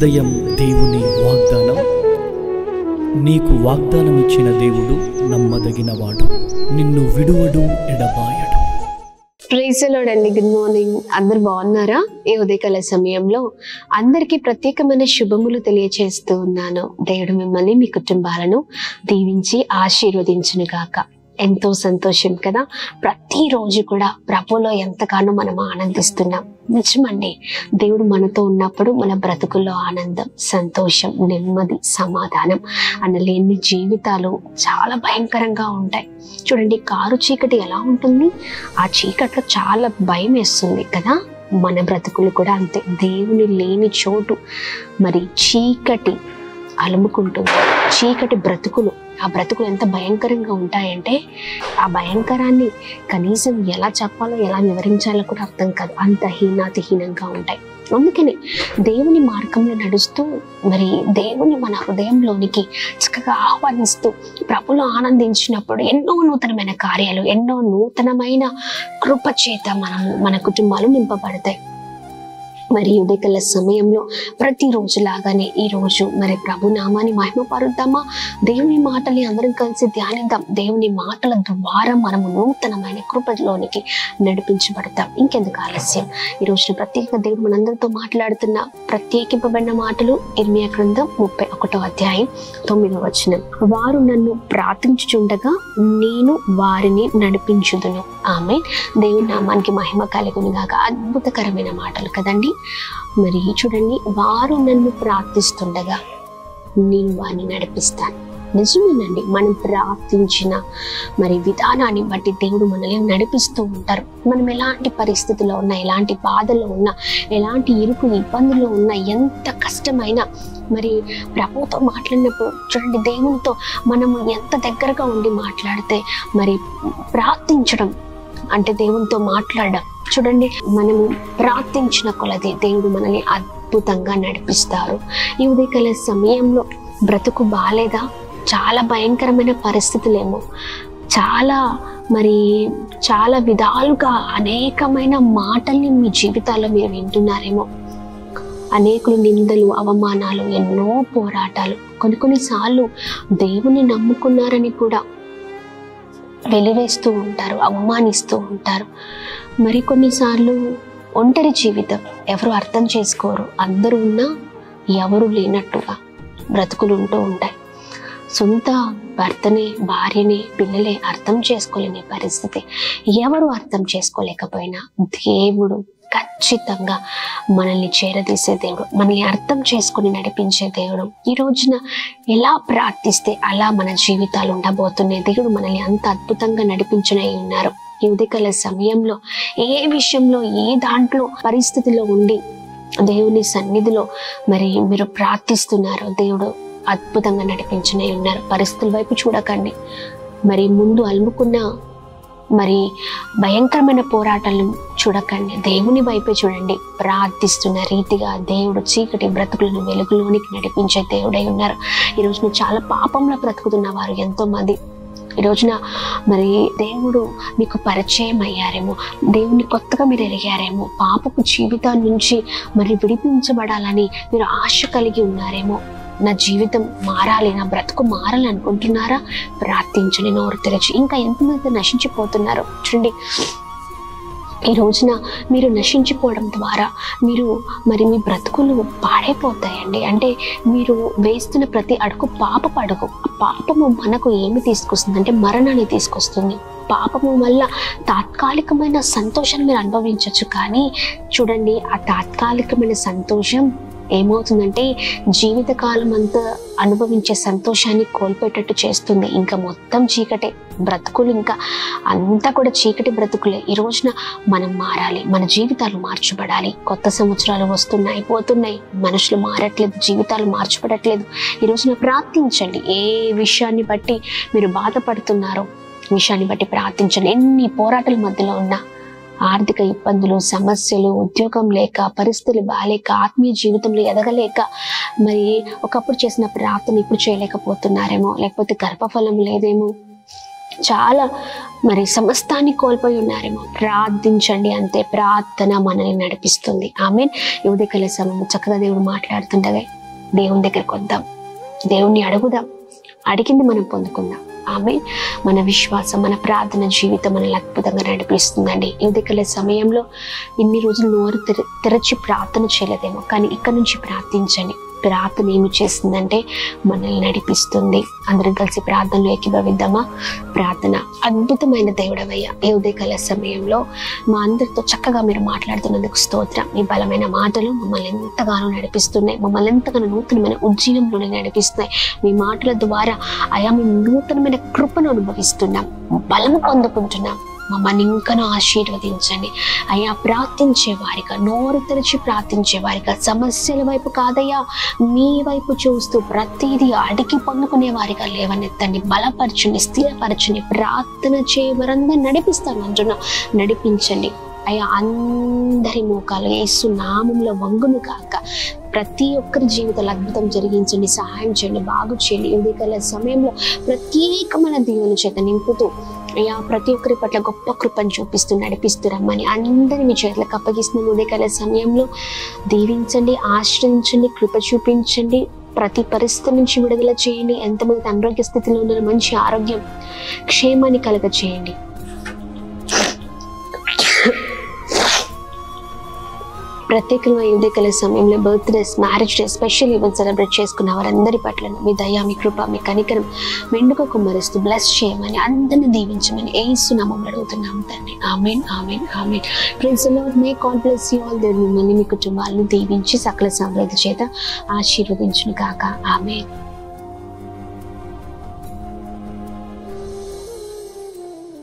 ఉదయం దేవుని వాగ్దానం. నీకు వాగ్దానం ఇచ్చిన దేవుడు నమ్మదగినవాడు, నిన్ను విడువడు, ఎడబాయడు. ప్రైజ్ ది లార్డ్ అండి. Good morning. అందరు బాగున్నారా? ఈ ఉదయకాల సమయంలో అందరికీ ప్రత్యేకమైన శుభములు తెలియచేస్తూ ఉన్నాను. దేవుడు మిమ్మల్ని, మీ కుటుంబాలను దీవించి ఆశీర్వదించును గాక. ఎంతో సంతోషం కదా. ప్రతిరోజు కూడా ప్రభులో ఎంతగానో మనం ఆనందిస్తున్నాం. నిజమండి, దేవుడు మనతో ఉన్నప్పుడు మన బ్రతుకుల్లో ఆనందం, సంతోషం, నెమ్మది, సమాధానం అనలేని జీవితాలు చాలా భయంకరంగా ఉంటాయి. చూడండి, కారు చీకటి ఎలా ఉంటుంది? ఆ చీకట్లో చాలా భయం వేస్తుంది కదా. మన బ్రతుకులు కూడా అంతే. దేవుని లేని చోటు మరి చీకటి అలుముకుంటుంది. చీకటి బ్రతుకులు, ఆ బ్రతుకులు ఎంత భయంకరంగా ఉంటాయంటే ఆ భయంకరాన్ని కనీసం ఎలా చెప్పాలో, ఎలా వివరించాలో కూడా అర్థం కాదు. అంత హీనాతిహీనంగా ఉంటాయి. అందుకని దేవుని మార్గంలో నడుస్తూ మరి దేవుని మన హృదయంలోనికి చక్కగా ఆహ్వానిస్తూ ప్రభులో ఆనందించినప్పుడు ఎన్నో నూతనమైన కార్యాలు, ఎన్నో నూతనమైన కృప చేత మన కుటుంబాలు నింపబడతాయి. మరి ఉదయకాల సమయంలో ప్రతిరోజు లాగానే ఈరోజు మరి ప్రభు నామాన్ని మహిమపరుద్దామా? దేవుని మాటల్ని అందరం కలిసి ధ్యానిద్దాం. దేవుని మాటల ద్వారా మనము నూతనమైన కృపలోనికి నడిపించబడతాం. ఇంకెందుకు ఆలస్యం? ఈ రోజున ప్రత్యేక దేవుడు మనందరితో మాట్లాడుతున్న ప్రత్యేకింపబడిన మాటలు ఇర్మియా గ్రంథం 31వ అధ్యాయం 9వ వచనం. వారు నన్ను ప్రార్థించుచుండగా నేను వారిని నడిపించుదును. ఆమె దేవుని నామానికి మహిమ కలుగును గాక. అద్భుతకరమైన మాటలు కదండి. మరి చూడండి, వారు నన్ను ప్రార్థిస్తుండగా నేను వారిని నడిపిస్తాను. నిజమేనండి, మనం ప్రార్థించిన మరి విధానాన్ని బట్టి దేవుడు మనల్ని నడిపిస్తూ ఉంటారు. మనం ఎలాంటి పరిస్థితుల్లో ఉన్నా, ఎలాంటి బాధల్లో ఉన్నా, ఎలాంటి ఇరుకు ఇబ్బందుల్లో ఉన్నా, ఎంత కష్టమైనా మరి ప్రభుతో మాట్లాడినప్పుడు చూడండి, దేవునితో మనము ఎంత దగ్గరగా ఉండి మాట్లాడితే మరి ప్రార్థించడం అంటే దేవునితో మాట్లాడడం. చూడండి, మనము ప్రార్థించిన కొలది దేవుడు మనల్ని అద్భుతంగా నడిపిస్తారు. ఈ ఉదయకాల సమయంలో బ్రతుకు బాలేదా? చాలా భయంకరమైన పరిస్థితులేమో, చాలా విధాలుగా అనేకమైన మాటల్ని మీ జీవితాల్లో మీరు వింటున్నారేమో. అనేకులు నిందలు, అవమానాలు, ఎన్నో పోరాటాలు, కొన్నిసార్లు దేవుని నమ్ముకున్నారని కూడా వెలివేస్తూ ఉంటారు, అవమానిస్తూ ఉంటారు. మరికొన్నిసార్లు ఒంటరి జీవితం, ఎవరు అర్థం చేసుకోరు. అందరూ ఉన్నా ఎవరు లేనట్టుగా బ్రతుకులు ఉంటూ ఉంటాయి. సొంత భర్తనే, భార్యనే, పిల్లలే అర్థం చేసుకోలేని పరిస్థితి. ఎవరు అర్థం చేసుకోలేకపోయినా దేవుడు ఖచ్చితంగా మనల్ని చేరదీసే దేవుడు, మనల్ని అర్థం చేసుకుని నడిపించే దేవుడు. ఈ రోజున ఎలా ప్రార్థిస్తే అలా మన జీవితాలు ఉండబోతున్నాయి. దేవుడు మనల్ని అంత అద్భుతంగా నడిపించనే ఉన్నారు. ఈ ఉదయకాల సమయంలో ఏ విషయంలో, ఏ దాంట్లో పరిస్థితిలో ఉండి దేవుని సన్నిధిలో మరి మీరు ప్రార్థిస్తున్నారో దేవుడు అద్భుతంగా నడిపించనే ఉన్నారు. పరిస్థితుల వైపు చూడకండి. మరి ముందు అలుముకున్న మరి భయంకరమైన పోరాటాలను చూడకండి, దేవుని వైపే చూడండి. ప్రార్థిస్తున్న రీతిగా దేవుడు చీకటి బ్రతుకులను వెలుగులోనికి నడిపించే దేవుడై ఉన్నారు. ఈ రోజున చాలా పాపంలో బ్రతుకుతున్న వారు ఎంతో మంది ఈ రోజున మరి దేవుడు మీకు పరిచయం అయ్యారేమో, దేవుని కొత్తగా మీరు ఎరిగారేమో, పాపపు జీవితం నుంచి మరి విడిపించబడాలని మీరు ఆశ కలిగి ఉన్నారేమో. నా జీవితం మారాలి, నా బ్రతుకు మారాలి అనుకుంటున్నారా? ప్రార్థించండి, నోరు తెరచి. ఇంకా ఎంతమంది నశించిపోతున్నారు చూడండి. ఈ రోజున మీరు నశించిపోవడం ద్వారా మీరు మరి మీ బ్రతుకులు పాడైపోతాయండి. అంటే మీరు వేస్తున్న ప్రతి అడుగు పాపపు అడుగు. పాపము మనకు ఏమి తీసుకొస్తుంది అంటే మరణాన్ని తీసుకొస్తుంది. పాపము వల్ల తాత్కాలికమైన సంతోషాన్ని మీరు అనుభవించవచ్చు, కానీ చూడండి, ఆ తాత్కాలికమైన సంతోషం ఏమవుతుందంటే జీవితకాలం అంతా అనుభవించే సంతోషాన్ని కోల్పోయేటట్టు చేస్తుంది. ఇంకా మొత్తం చీకటే బ్రతుకులు, ఇంకా అంతా కూడా చీకటి బ్రతుకులే. ఈ రోజున మనం మారాలి, మన జీవితాలు మార్చబడాలి. కొత్త సంవత్సరాలు వస్తున్నాయి, పోతున్నాయి, మనుషులు మారట్లేదు, జీవితాలు మార్చబడట్లేదు. ఈ రోజున ప్రార్థించండి. ఏ విషయాన్ని బట్టి మీరు బాధపడుతున్నారో విషయాన్ని బట్టి ప్రార్థించండి. ఎన్ని పోరాటాల మధ్యలో ఉన్నా, ఆర్థిక ఇబ్బందులు, సమస్యలు, ఉద్యోగం లేక, పరిస్థితులు బాలేక, ఆత్మీయ జీవితంలో ఎదగలేక, మరి ఒకప్పుడు చేసిన ప్రార్థన ఇప్పుడు చేయలేకపోతున్నారేమో, లేకపోతే గర్భఫలం లేదేమో, చాలా మరి సమస్తాన్ని కోల్పోయి ఉన్నారేమో. ప్రార్థించండి అంతే. ప్రార్థన మనల్ని నడిపిస్తుంది. ఆమేన్. ఈ ఉదయకాల సమయంలో చక్కగా దేవుడు మాట్లాడుతుండగా దేవుని దగ్గరికి వద్దాం, దేవుణ్ణి అడుగుదాం, అడిగింది మనం పొందుకుందాం. ఆమేన్. మన విశ్వాసం, మన ప్రార్థన జీవితం మనల్ని అద్భుతంగా నడిపిస్తుందండి. ఈ ఉదయకాల సమయంలో ఇన్ని రోజులు నోరు తెరచి ప్రార్థన చేయలేదేమో, కానీ ఇక్కడ నుంచి ప్రార్థించండి. ప్రార్థన ఏమి చేస్తుందంటే మనల్ని నడిపిస్తుంది. అందరం కలిసి ప్రార్థనలో ఏకీభవిద్దామా? ప్రార్థన. అద్భుతమైన దేవుడవయ్యా, ఈ ఉదయకాల సమయంలో మా అందరితో చక్కగా మీరు మాట్లాడుతున్నందుకు స్తోత్రం. మీ బలమైన మాటలు మమ్మల్ని ఎంతగానో నడిపిస్తున్నాయి, మమ్మల్ని ఎంతగానో నూతనమైన ఉజ్జీవంలోనే నడిపిస్తున్నాయి. మీ మాటల ద్వారా అయా మేము నూతనమైన కృపను అనుభవిస్తున్నాం, బలము పొందుకుంటున్నాం. మమ్మల్ని ఇంకనూ ఆశీర్వదించండి అయ్యా. ప్రార్థించే వారిగా, నోరు తెరిచి ప్రార్థించే వారిగా, సమస్యల వైపు కాదయ్యా మీ వైపు చూస్తూ ప్రతిదీ అడిగి పొందుకునే వారిగా లేవనెత్తండి. బలపరచుని, స్థిరపరచుని. ప్రార్థన చేయవరందరూ నడిపిస్తాను అంటున్నా, నడిపించండి అయ్యా. అందరి మోకాలు యేసు నామములో వంగును కాక. ప్రతి ఒక్కరి జీవితాలు అద్భుతం జరిగించండి, సహాయం చేయండి, బాగు చేయండి. ఉదయకాల సమయంలో ప్రత్యేకమైన దీవెన చేత నింపుతూ అయ్యా ప్రతి ఒక్కరి పట్ల గొప్ప కృపను చూపిస్తూ నడిపిస్తూ రమ్మని అందరినీ మీ చేతులకు అప్పగిస్తున్న ఉదయకాల సమయంలో దీవించండి, ఆశ్రయించండి, కృప చూపించండి. ప్రతి పరిస్థితి నుంచి విడుదల చేయండి. ఎంతమంది అనారోగ్య స్థితిలో ఉన్న మంచి ఆరోగ్యం, క్షేమాన్ని కలుగ చేయండి. ప్రత్యేకంగా ఉదయకాల సమయంలో birthdays, marriage day, special event celebrate చేసుకున్న వారందరి పట్ల మీ దయ, మీ కృప, మీ కనికరం మెండుగా కుమ్మరిస్తూ బ్లెస్ చేయమని, అందరిని దీవించమని యేసు నామములో అడుగుతున్నాం తండ్రి. Amen, amen, amen. Praise the lord. May God bless you all. దేవుడు మిమ్మల్ని, మీ కుటుంబాలను దీవించి సకల సమృద్ధి చేత ఆశీర్వదించును గాక. ఆమేన్.